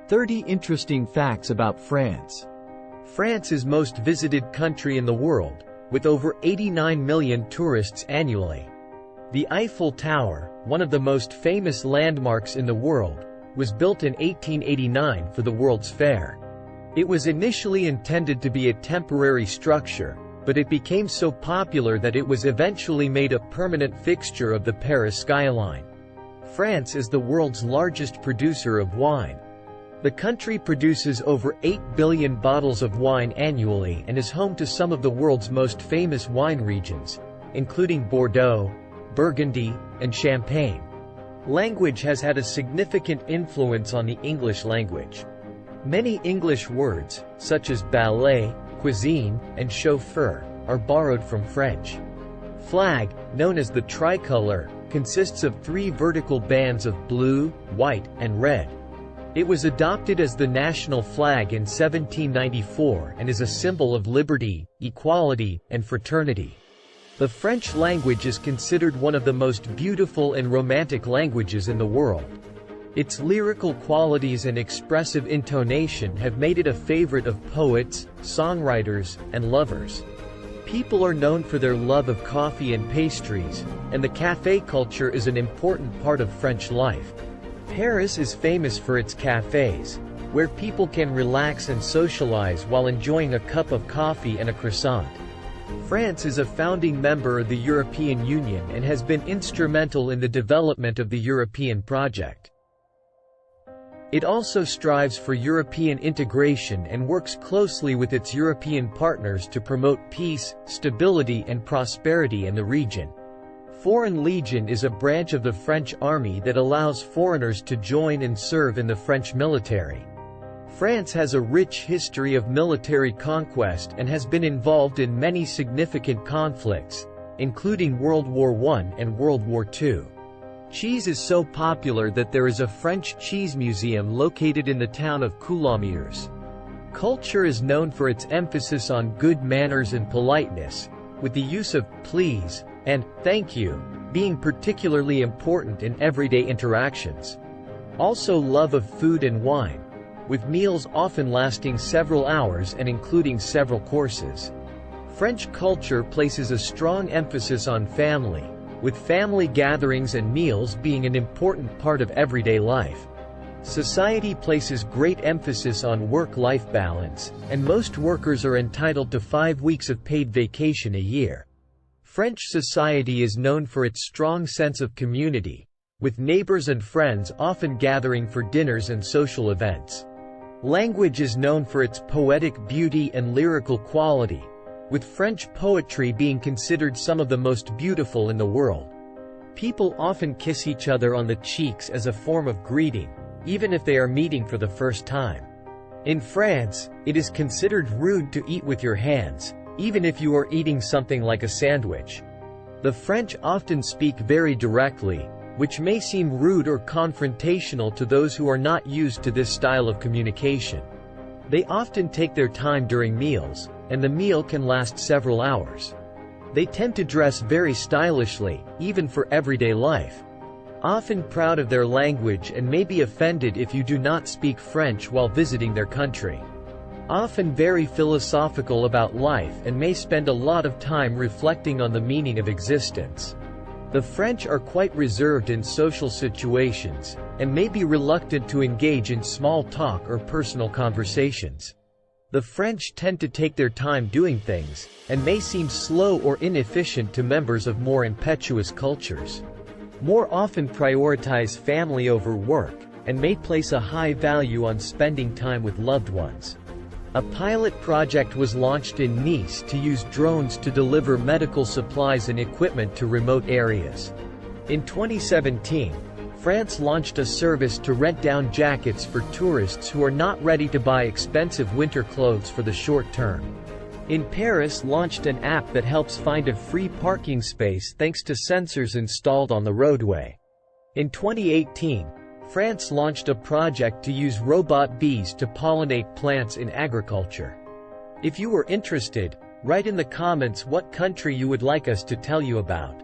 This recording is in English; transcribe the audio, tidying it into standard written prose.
30 interesting facts about France. France is most visited country in the world, with over 89 million tourists annually. The Eiffel Tower, one of the most famous landmarks in the world, was built in 1889 for the World's Fair. It was initially intended to be a temporary structure, but it became so popular that it was eventually made a permanent fixture of the Paris skyline. France is the world's largest producer of wine. The country produces over 8 billion bottles of wine annually and is home to some of the world's most famous wine regions, including Bordeaux, Burgundy, and Champagne. Language has had a significant influence on the English language. Many English words, such as ballet, cuisine, and chauffeur, are borrowed from French. Flag, known as the tricolor, consists of 3 vertical bands of blue, white, and red. It was adopted as the national flag in 1794 and is a symbol of liberty, equality, and fraternity. The French language is considered one of the most beautiful and romantic languages in the world. Its lyrical qualities and expressive intonation have made it a favorite of poets, songwriters, and lovers. People are known for their love of coffee and pastries, and the café culture is an important part of French life. Paris is famous for its cafés, where people can relax and socialize while enjoying a cup of coffee and a croissant. France is a founding member of the European Union and has been instrumental in the development of the European project. It also strives for European integration and works closely with its European partners to promote peace, stability, and prosperity in the region. Foreign Legion is a branch of the French army that allows foreigners to join and serve in the French military. France has a rich history of military conquest and has been involved in many significant conflicts, including World War I and World War II. Cheese is so popular that there is a French cheese museum located in the town of Coulommiers. Culture is known for its emphasis on good manners and politeness, with the use of please and thank you being particularly important in everyday interactions. Also love of food and wine, with meals often lasting several hours and including several courses. French culture places a strong emphasis on family, with family gatherings and meals being an important part of everyday life. Society places great emphasis on work-life balance, and most workers are entitled to 5 weeks of paid vacation a year. French society is known for its strong sense of community, with neighbors and friends often gathering for dinners and social events. Language is known for its poetic beauty and lyrical quality, with French poetry being considered some of the most beautiful in the world. People often kiss each other on the cheeks as a form of greeting, even if they are meeting for the first time. In France, it is considered rude to eat with your hands, even if you are eating something like a sandwich. The French often speak very directly, which may seem rude or confrontational to those who are not used to this style of communication. They often take their time during meals, and the meal can last several hours. They tend to dress very stylishly, even for everyday life. Often proud of their language and may be offended if you do not speak French while visiting their country. Often very philosophical about life and may spend a lot of time reflecting on the meaning of existence. The French are quite reserved in social situations, and may be reluctant to engage in small talk or personal conversations. The French tend to take their time doing things, and may seem slow or inefficient to members of more impetuous cultures. More often prioritize family over work, and may place a high value on spending time with loved ones. A pilot project was launched in Nice to use drones to deliver medical supplies and equipment to remote areas. In 2017, France launched a service to rent down jackets for tourists who are not ready to buy expensive winter clothes for the short term. In Paris launched an app that helps find a free parking space thanks to sensors installed on the roadway. In 2018, France launched a project to use robot bees to pollinate plants in agriculture. If you were interested, write in the comments what country you would like us to tell you about.